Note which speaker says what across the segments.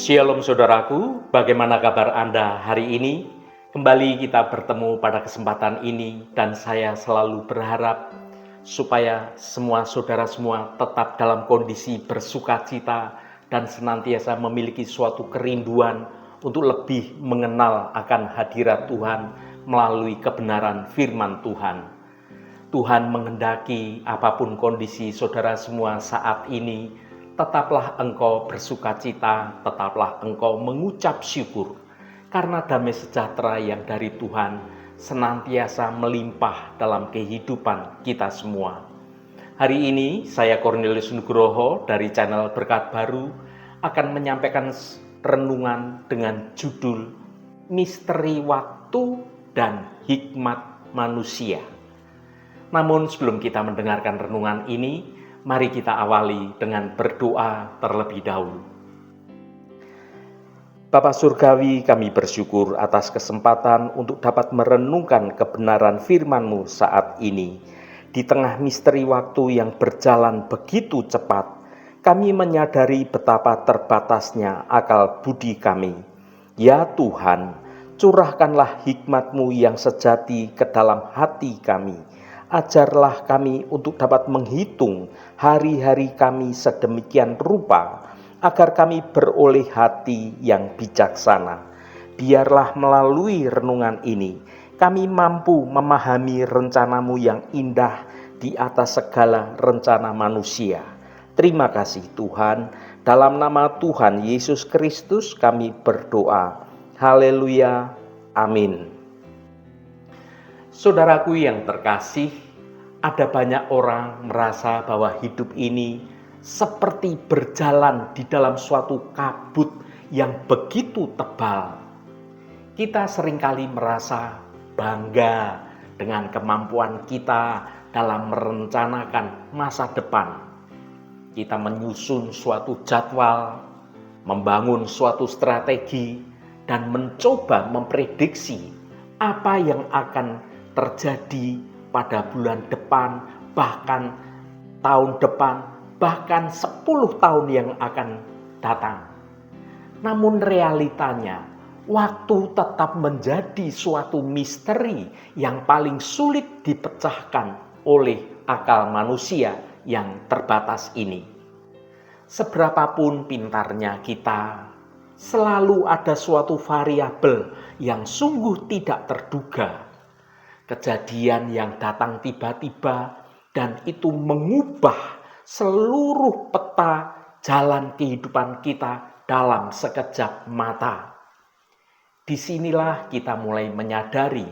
Speaker 1: Shalom saudaraku, bagaimana kabar Anda hari ini? Kembali kita bertemu pada kesempatan ini dan saya selalu berharap supaya semua saudara semua tetap dalam kondisi bersukacita dan senantiasa memiliki suatu kerinduan untuk lebih mengenal akan hadirat Tuhan melalui kebenaran firman Tuhan. Tuhan menghendaki apapun kondisi saudara semua saat ini, tetaplah engkau bersukacita, tetaplah engkau mengucap syukur, karena damai sejahtera yang dari Tuhan senantiasa melimpah dalam kehidupan kita semua. Hari ini saya Cornelius Nugroho dari channel Berkat Baru akan menyampaikan renungan dengan judul Misteri Waktu dan Hikmat Manusia. Namun sebelum kita mendengarkan renungan ini, mari kita awali dengan berdoa terlebih dahulu. Bapa Surgawi, kami bersyukur atas kesempatan untuk dapat merenungkan kebenaran firman-Mu saat ini. Di tengah misteri waktu yang berjalan begitu cepat, kami menyadari betapa terbatasnya akal budi kami. Ya Tuhan, curahkanlah hikmat-Mu yang sejati ke dalam hati kami. Ajarlah kami untuk dapat menghitung hari-hari kami sedemikian rupa, agar kami beroleh hati yang bijaksana. Biarlah melalui renungan ini, kami mampu memahami rencana-Mu yang indah di atas segala rencana manusia. Terima kasih Tuhan, dalam nama Tuhan Yesus Kristus kami berdoa. Haleluya, amin. Saudaraku yang terkasih, ada banyak orang merasa bahwa hidup ini seperti berjalan di dalam suatu kabut yang begitu tebal. Kita seringkali merasa bangga dengan kemampuan kita dalam merencanakan masa depan. Kita menyusun suatu jadwal, membangun suatu strategi, dan mencoba memprediksi apa yang akan terjadi pada bulan depan, bahkan tahun depan, bahkan 10 tahun yang akan datang. Namun realitanya, waktu tetap menjadi suatu misteri yang paling sulit dipecahkan oleh akal manusia yang terbatas ini. Seberapapun pintarnya kita, selalu ada suatu variabel yang sungguh tidak terduga. Kejadian yang datang tiba-tiba dan itu mengubah seluruh peta jalan kehidupan kita dalam sekejap mata. Disinilah kita mulai menyadari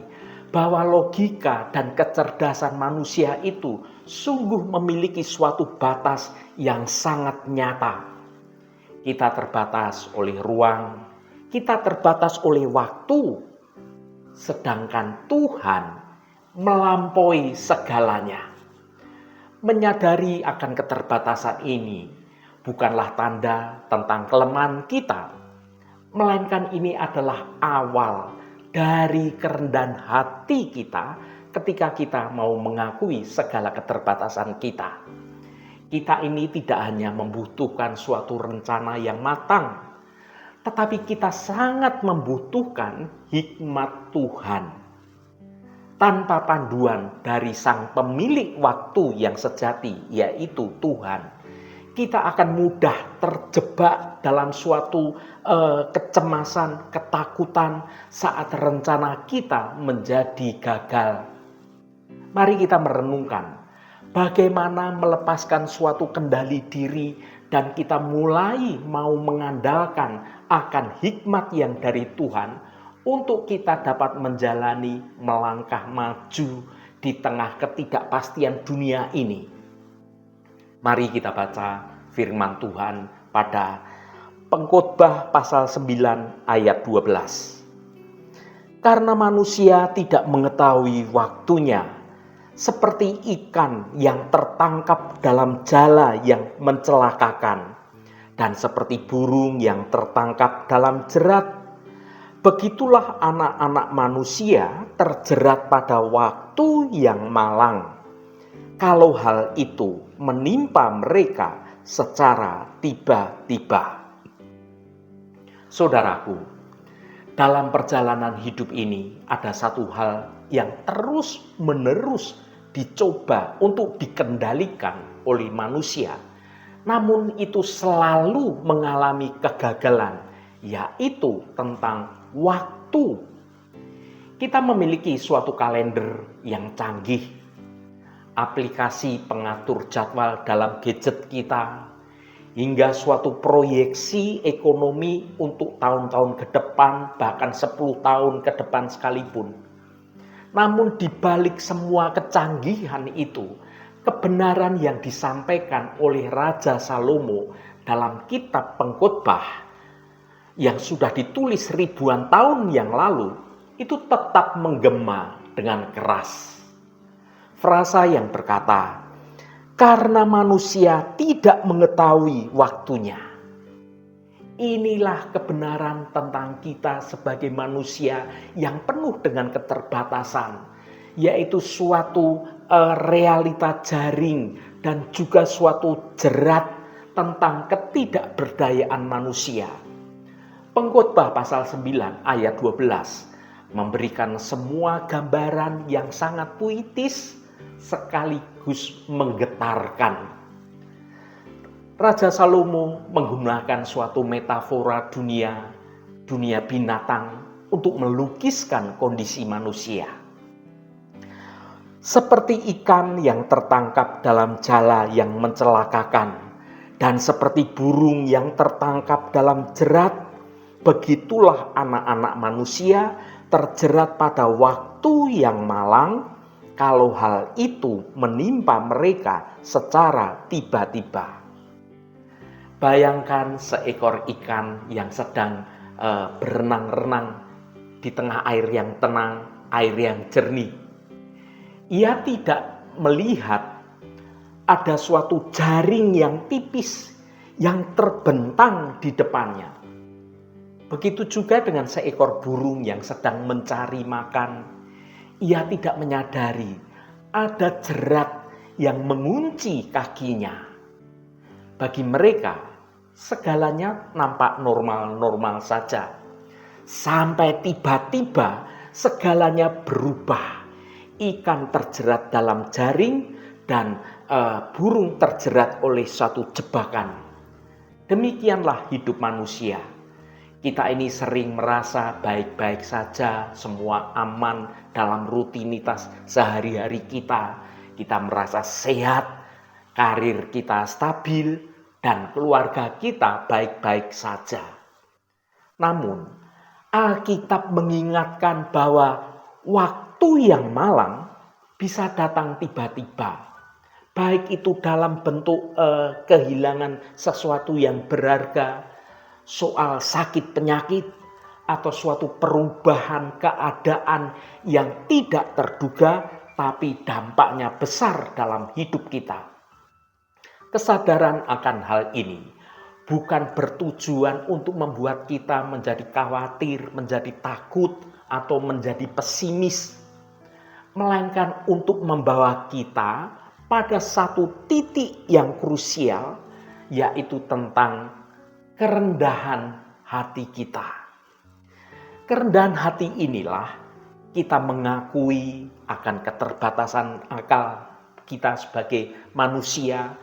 Speaker 1: bahwa logika dan kecerdasan manusia itu sungguh memiliki suatu batas yang sangat nyata. Kita terbatas oleh ruang, kita terbatas oleh waktu, sedangkan Tuhan melampaui segalanya. Menyadari akan keterbatasan ini bukanlah tanda tentang kelemahan kita, melainkan ini adalah awal dari kerendahan hati kita ketika kita mau mengakui segala keterbatasan kita. Kita ini tidak hanya membutuhkan suatu rencana yang matang, tetapi kita sangat membutuhkan hikmat Tuhan. Tanpa panduan dari sang pemilik waktu yang sejati, yaitu Tuhan, kita akan mudah terjebak dalam suatu kecemasan, ketakutan saat rencana kita menjadi gagal. Mari kita merenungkan bagaimana melepaskan suatu kendali diri dan kita mulai mau mengandalkan akan hikmat yang dari Tuhan untuk kita dapat menjalani melangkah maju di tengah ketidakpastian dunia ini. Mari kita baca firman Tuhan pada Pengkhotbah pasal 9 ayat 12. Karena manusia tidak mengetahui waktunya, seperti ikan yang tertangkap dalam jala yang mencelakakan, dan seperti burung yang tertangkap dalam jerat, begitulah anak-anak manusia terjerat pada waktu yang malang, kalau hal itu menimpa mereka secara tiba-tiba. Saudaraku, dalam perjalanan hidup ini ada satu hal yang terus-menerus dicoba untuk dikendalikan oleh manusia, namun itu selalu mengalami kegagalan, yaitu tentang waktu. Kita memiliki suatu kalender yang canggih, aplikasi pengatur jadwal dalam gadget kita, hingga suatu proyeksi ekonomi untuk tahun-tahun ke depan, bahkan 10 tahun ke depan sekalipun. Namun di balik semua kecanggihan itu, kebenaran yang disampaikan oleh Raja Salomo dalam kitab Pengkhotbah yang sudah ditulis ribuan tahun yang lalu, itu tetap menggema dengan keras. Frasa yang berkata, "Karena manusia tidak mengetahui waktunya." Inilah kebenaran tentang kita sebagai manusia yang penuh dengan keterbatasan, yaitu suatu realita jaring dan juga suatu jerat tentang ketidakberdayaan manusia. Pengkhotbah pasal 9 ayat 12 memberikan semua gambaran yang sangat puitis sekaligus menggetarkan. Raja Salomo menggunakan suatu metafora dunia binatang untuk melukiskan kondisi manusia. Seperti ikan yang tertangkap dalam jala yang mencelakakan, dan seperti burung yang tertangkap dalam jerat, begitulah anak-anak manusia terjerat pada waktu yang malang, kalau hal itu menimpa mereka secara tiba-tiba. Bayangkan seekor ikan yang sedang berenang-renang di tengah air yang tenang, air yang jernih. Ia tidak melihat ada suatu jaring yang tipis yang terbentang di depannya. Begitu juga dengan seekor burung yang sedang mencari makan. Ia tidak menyadari ada jerat yang mengunci kakinya. Bagi mereka, segalanya nampak normal-normal saja. Sampai tiba-tiba segalanya berubah. Ikan terjerat dalam jaring dan burung terjerat oleh suatu jebakan. Demikianlah hidup manusia. Kita ini sering merasa baik-baik saja, semua aman dalam rutinitas sehari-hari kita. Kita merasa sehat, karir kita stabil, dan keluarga kita baik-baik saja. Namun, Alkitab mengingatkan bahwa waktu yang malang bisa datang tiba-tiba. Baik itu dalam bentuk kehilangan sesuatu yang berharga, soal sakit penyakit, atau suatu perubahan keadaan yang tidak terduga, tapi dampaknya besar dalam hidup kita. Kesadaran akan hal ini bukan bertujuan untuk membuat kita menjadi khawatir, menjadi takut, atau menjadi pesimis, melainkan untuk membawa kita pada satu titik yang krusial, yaitu tentang kerendahan hati kita. Kerendahan hati inilah kita mengakui akan keterbatasan akal kita sebagai manusia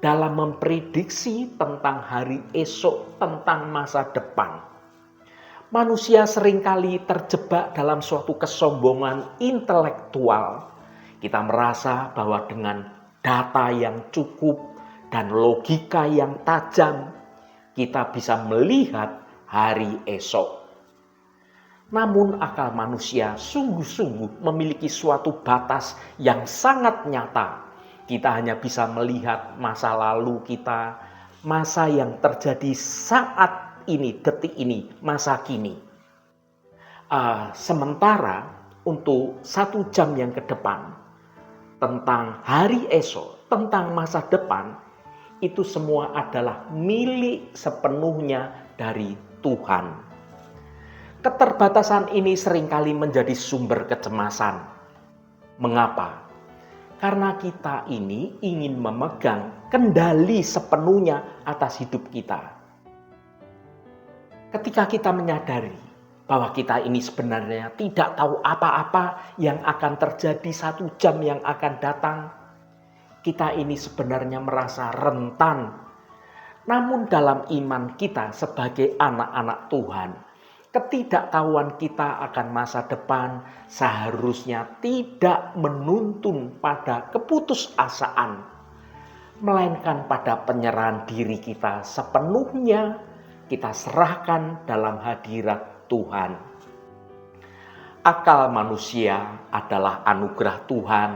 Speaker 1: dalam memprediksi tentang hari esok, tentang masa depan. Manusia seringkali terjebak dalam suatu kesombongan intelektual. Kita merasa bahwa dengan data yang cukup dan logika yang tajam, kita bisa melihat hari esok. Namun akal manusia sungguh-sungguh memiliki suatu batas yang sangat nyata. Kita hanya bisa melihat masa lalu kita, masa yang terjadi saat ini, detik ini, masa kini. Sementara untuk 1 jam yang ke depan, tentang hari esok, tentang masa depan, itu semua adalah milik sepenuhnya dari Tuhan. Keterbatasan ini seringkali menjadi sumber kecemasan. Mengapa? Karena kita ini ingin memegang kendali sepenuhnya atas hidup kita. Ketika kita menyadari bahwa kita ini sebenarnya tidak tahu apa-apa yang akan terjadi 1 jam yang akan datang, kita ini sebenarnya merasa rentan. Namun dalam iman kita sebagai anak-anak Tuhan, ketidaktahuan kita akan masa depan seharusnya tidak menuntun pada keputusasaan, melainkan pada penyerahan diri kita sepenuhnya kita serahkan dalam hadirat Tuhan. Akal manusia adalah anugerah Tuhan,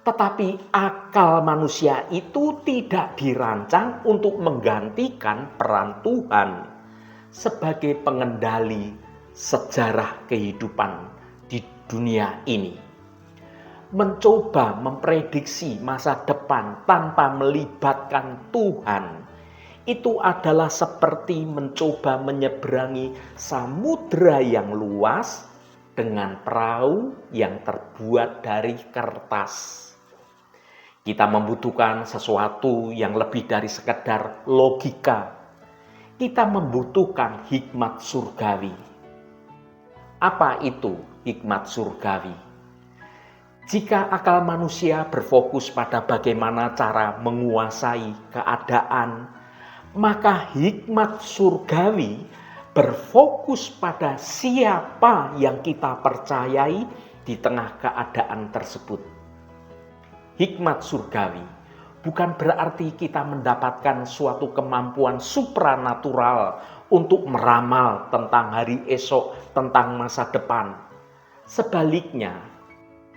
Speaker 1: tetapi akal manusia itu tidak dirancang untuk menggantikan peran Tuhan sebagai pengendali sejarah kehidupan di dunia ini. Mencoba memprediksi masa depan tanpa melibatkan Tuhan, itu adalah seperti mencoba menyeberangi samudera yang luas dengan perahu yang terbuat dari kertas. Kita membutuhkan sesuatu yang lebih dari sekedar logika. Kita membutuhkan hikmat surgawi. Apa itu hikmat surgawi? Jika akal manusia berfokus pada bagaimana cara menguasai keadaan, maka hikmat surgawi berfokus pada siapa yang kita percayai di tengah keadaan tersebut. Hikmat surgawi bukan berarti kita mendapatkan suatu kemampuan supranatural untuk meramal tentang hari esok, tentang masa depan. Sebaliknya,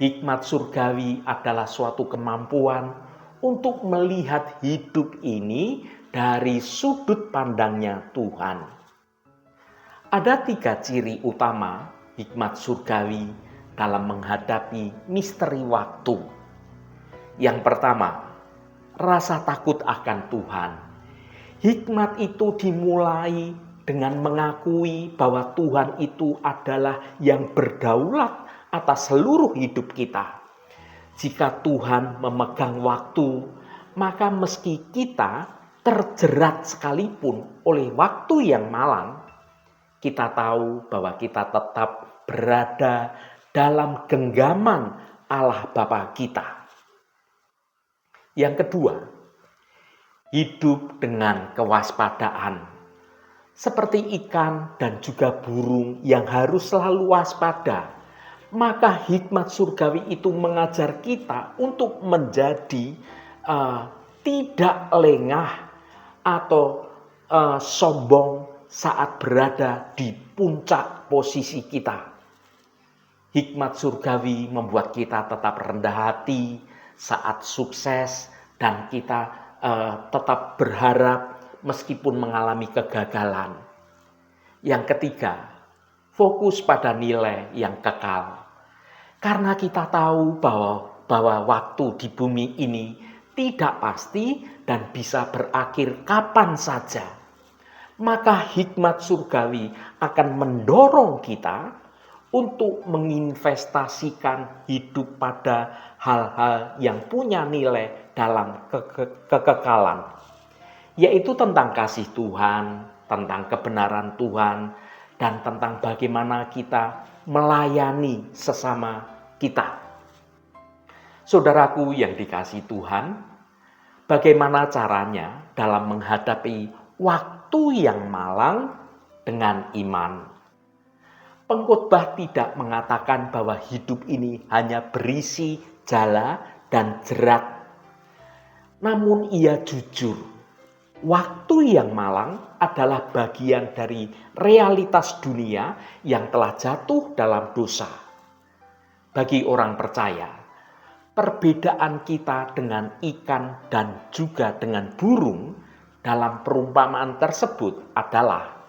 Speaker 1: hikmat surgawi adalah suatu kemampuan untuk melihat hidup ini dari sudut pandangnya Tuhan. Ada 3 ciri utama hikmat surgawi dalam menghadapi misteri waktu. Yang pertama, rasa takut akan Tuhan. Hikmat itu dimulai dengan mengakui bahwa Tuhan itu adalah yang berdaulat atas seluruh hidup kita. Jika Tuhan memegang waktu, maka meski kita terjerat sekalipun oleh waktu yang malang, kita tahu bahwa kita tetap berada dalam genggaman Allah Bapa kita. Yang kedua, hidup dengan kewaspadaan. Seperti ikan dan juga burung yang harus selalu waspada, maka hikmat surgawi itu mengajar kita untuk menjadi tidak lengah atau sombong saat berada di puncak posisi kita. Hikmat surgawi membuat kita tetap rendah hati saat sukses, dan kita tetap berharap meskipun mengalami kegagalan. Yang ketiga, fokus pada nilai yang kekal. Karena kita tahu bahwa waktu di bumi ini tidak pasti dan bisa berakhir kapan saja, maka hikmat surgawi akan mendorong kita untuk menginvestasikan hidup pada hal-hal yang punya nilai dalam kekekalan, yaitu tentang kasih Tuhan, tentang kebenaran Tuhan, dan tentang bagaimana kita melayani sesama kita. Saudaraku yang dikasihi Tuhan, bagaimana caranya dalam menghadapi waktu yang malang dengan iman? Pengkhotbah tidak mengatakan bahwa hidup ini hanya berisi jala dan jerat. Namun ia jujur, waktu yang malang adalah bagian dari realitas dunia yang telah jatuh dalam dosa. Bagi orang percaya, perbedaan kita dengan ikan dan juga dengan burung dalam perumpamaan tersebut adalah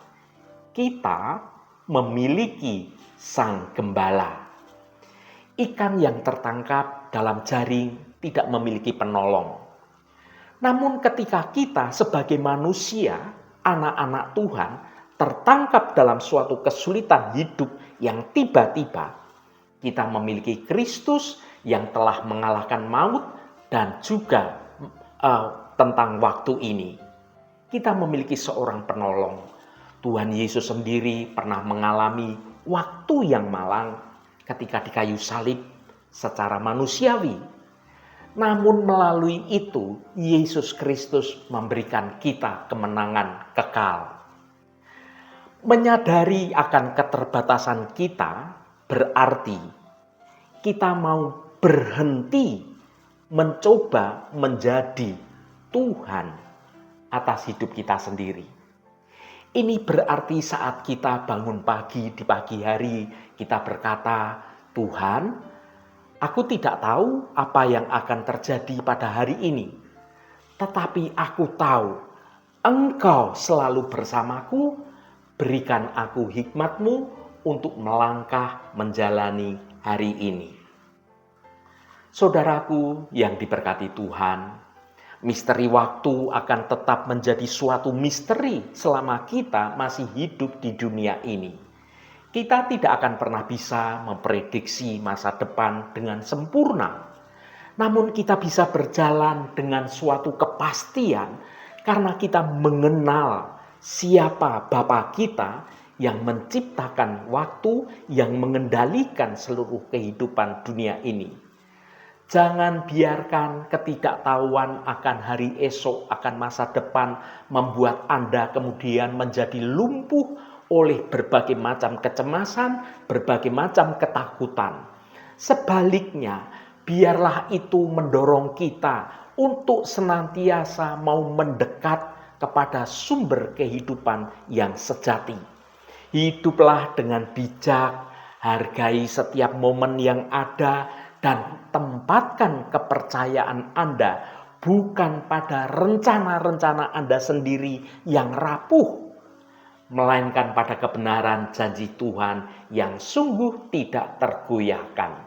Speaker 1: kita memiliki sang gembala. Ikan yang tertangkap dalam jaring tidak memiliki penolong. Namun ketika kita sebagai manusia, anak-anak Tuhan, tertangkap dalam suatu kesulitan hidup yang tiba-tiba, kita memiliki Kristus yang telah mengalahkan maut dan juga tentang waktu ini. Kita memiliki seorang penolong. Tuhan Yesus sendiri pernah mengalami waktu yang malang ketika di kayu salib secara manusiawi. Namun melalui itu, Yesus Kristus memberikan kita kemenangan kekal. Menyadari akan keterbatasan kita berarti kita mau berhenti mencoba menjadi Tuhan atas hidup kita sendiri. Ini berarti saat kita bangun pagi di pagi hari, kita berkata, Tuhan, aku tidak tahu apa yang akan terjadi pada hari ini. Tetapi aku tahu, Engkau selalu bersamaku, berikan aku hikmat-Mu untuk melangkah menjalani hari ini. Saudaraku yang diberkati Tuhan, misteri waktu akan tetap menjadi suatu misteri selama kita masih hidup di dunia ini. Kita tidak akan pernah bisa memprediksi masa depan dengan sempurna. Namun kita bisa berjalan dengan suatu kepastian karena kita mengenal siapa Bapa kita yang menciptakan waktu, yang mengendalikan seluruh kehidupan dunia ini. Jangan biarkan ketidaktahuan akan hari esok, akan masa depan membuat Anda kemudian menjadi lumpuh oleh berbagai macam kecemasan, berbagai macam ketakutan. Sebaliknya, biarlah itu mendorong kita untuk senantiasa mau mendekat kepada sumber kehidupan yang sejati. Hiduplah dengan bijak, hargai setiap momen yang ada, dan tempatkan kepercayaan Anda bukan pada rencana-rencana Anda sendiri yang rapuh, melainkan pada kebenaran janji Tuhan yang sungguh tidak tergoyahkan.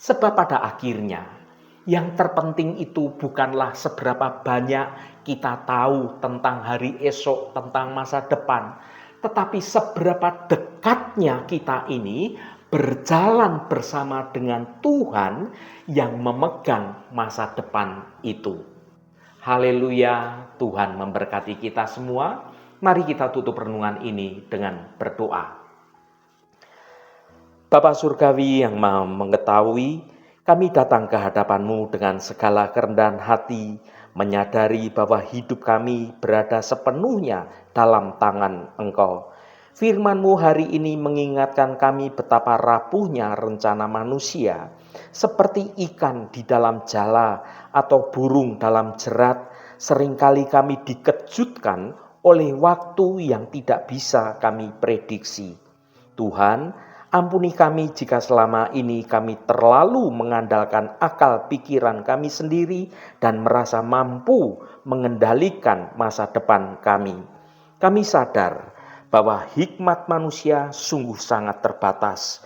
Speaker 1: Sebab pada akhirnya, yang terpenting itu bukanlah seberapa banyak kita tahu tentang hari esok, tentang masa depan, tetapi seberapa dekatnya kita ini berjalan bersama dengan Tuhan yang memegang masa depan itu. Haleluya, Tuhan memberkati kita semua. Mari kita tutup renungan ini dengan berdoa. Bapa Surgawi yang Maha mengetahui, kami datang ke hadapan-Mu dengan segala kerendahan hati, menyadari bahwa hidup kami berada sepenuhnya dalam tangan Engkau. Firman-Mu hari ini mengingatkan kami betapa rapuhnya rencana manusia, seperti ikan di dalam jala atau burung dalam jerat. Seringkali kami dikejutkan oleh waktu yang tidak bisa kami prediksi. Tuhan, ampuni kami jika selama ini kami terlalu mengandalkan akal pikiran kami sendiri dan merasa mampu mengendalikan masa depan kami. Kami sadar bahwa hikmat manusia sungguh sangat terbatas.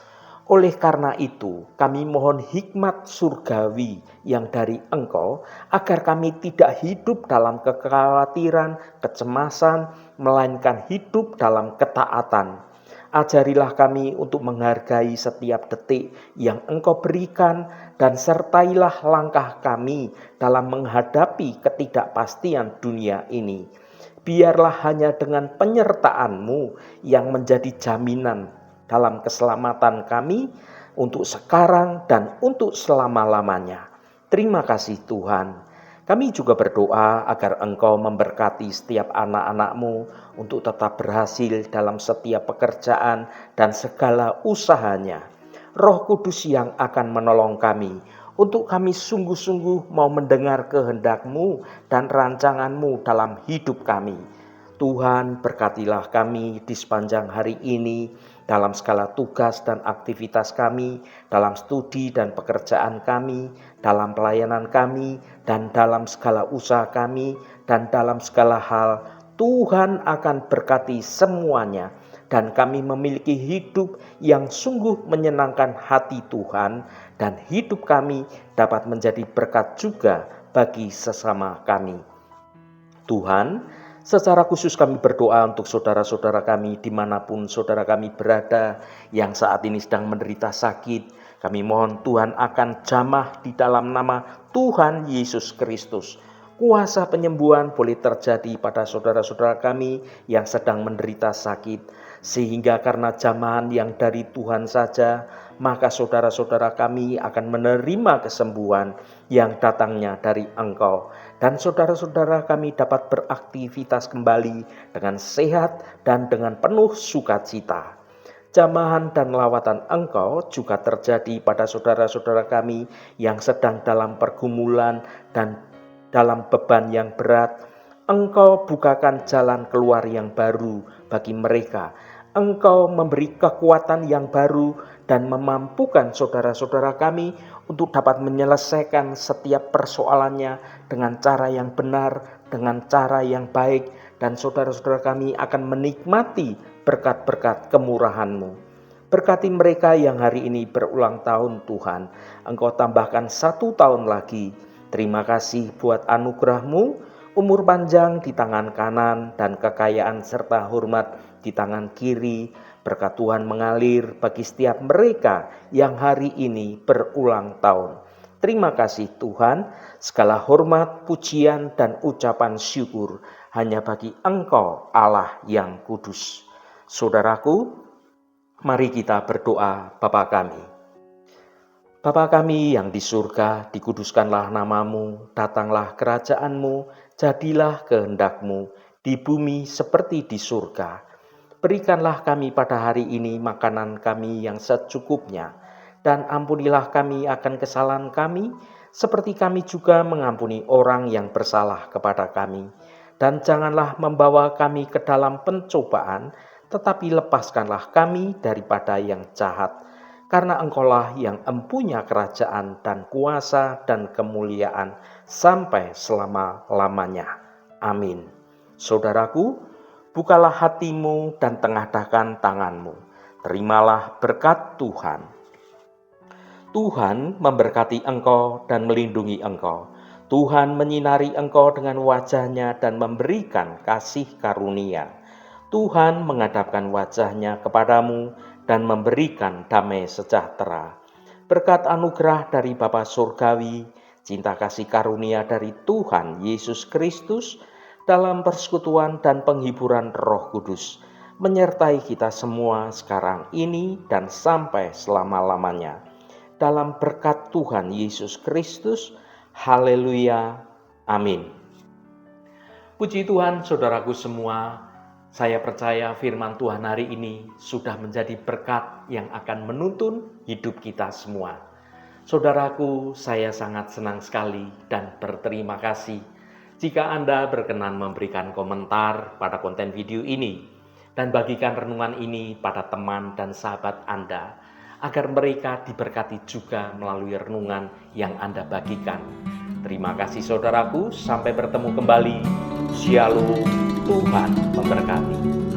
Speaker 1: Oleh karena itu, kami mohon hikmat surgawi yang dari Engkau agar kami tidak hidup dalam kekhawatiran, kecemasan, melainkan hidup dalam ketaatan. Ajarilah kami untuk menghargai setiap detik yang Engkau berikan dan sertailah langkah kami dalam menghadapi ketidakpastian dunia ini. Biarlah hanya dengan penyertaan-Mu yang menjadi jaminan dalam keselamatan kami untuk sekarang dan untuk selama-lamanya. Terima kasih Tuhan. Kami juga berdoa agar Engkau memberkati setiap anak-anak-Mu untuk tetap berhasil dalam setiap pekerjaan dan segala usahanya. Roh Kudus yang akan menolong kami untuk kami sungguh-sungguh mau mendengar kehendak-Mu dan rancangan-Mu dalam hidup kami. Tuhan, berkatilah kami di sepanjang hari ini dalam segala tugas dan aktivitas kami, dalam studi dan pekerjaan kami, dalam pelayanan kami, dan dalam segala usaha kami, dan dalam segala hal. Tuhan akan berkati semuanya, dan kami memiliki hidup yang sungguh menyenangkan hati Tuhan, dan hidup kami dapat menjadi berkat juga bagi sesama kami. Tuhan, secara khusus kami berdoa untuk saudara-saudara kami dimanapun saudara kami berada yang saat ini sedang menderita sakit. Kami mohon Tuhan akan jamah di dalam nama Tuhan Yesus Kristus Kuasa penyembuhan boleh terjadi pada saudara-saudara kami yang sedang menderita sakit, sehingga karena jamahan yang dari Tuhan saja, maka saudara-saudara kami akan menerima kesembuhan yang datangnya dari Engkau. Dan saudara-saudara kami dapat beraktivitas kembali dengan sehat dan dengan penuh sukacita. Jamahan dan lawatan Engkau juga terjadi pada saudara-saudara kami yang sedang dalam pergumulan dan dalam beban yang berat. Engkau bukakan jalan keluar yang baru bagi mereka. Engkau memberi kekuatan yang baru dan memampukan saudara-saudara kami untuk dapat menyelesaikan setiap persoalannya dengan cara yang benar, dengan cara yang baik, dan saudara-saudara kami akan menikmati berkat-berkat kemurahan-Mu. Berkati mereka yang hari ini berulang tahun Tuhan. Engkau tambahkan 1 tahun lagi. Terima kasih buat anugerah-Mu, umur panjang di tangan kanan dan kekayaan serta hormat di tangan kiri. Berkat Tuhan mengalir bagi setiap mereka yang hari ini berulang tahun. Terima kasih Tuhan, segala hormat, pujian, dan ucapan syukur hanya bagi Engkau Allah yang kudus. Saudaraku, mari kita berdoa. Bapa kami. Bapa kami yang di surga, dikuduskanlah namamu, datanglah kerajaan-Mu, jadilah kehendak-Mu, di bumi seperti di surga. Berikanlah kami pada hari ini makanan kami yang secukupnya, dan ampunilah kami akan kesalahan kami, seperti kami juga mengampuni orang yang bersalah kepada kami. Dan janganlah membawa kami ke dalam pencobaan, tetapi lepaskanlah kami daripada yang jahat. Karena Engkaulah yang empunya kerajaan dan kuasa dan kemuliaan sampai selama-lamanya. Amin. Saudaraku, bukalah hatimu dan tengadahkan tanganmu. Terimalah berkat Tuhan. Tuhan memberkati engkau dan melindungi engkau. Tuhan menyinari engkau dengan wajah-Nya dan memberikan kasih karunia. Tuhan menghadapkan wajah-Nya kepadamu dan memberikan damai sejahtera. Berkat anugerah dari Bapa Surgawi, cinta kasih karunia dari Tuhan Yesus Kristus, dalam persekutuan dan penghiburan Roh Kudus, menyertai kita semua sekarang ini dan sampai selama-lamanya. Dalam berkat Tuhan Yesus Kristus, haleluya, amin. Puji Tuhan saudaraku semua, saya percaya firman Tuhan hari ini sudah menjadi berkat yang akan menuntun hidup kita semua. Saudaraku, saya sangat senang sekali dan berterima kasih jika Anda berkenan memberikan komentar pada konten video ini dan bagikan renungan ini pada teman dan sahabat Anda, agar mereka diberkati juga melalui renungan yang Anda bagikan. Terima kasih saudaraku, sampai bertemu kembali. Shalom, Tuhan memberkati.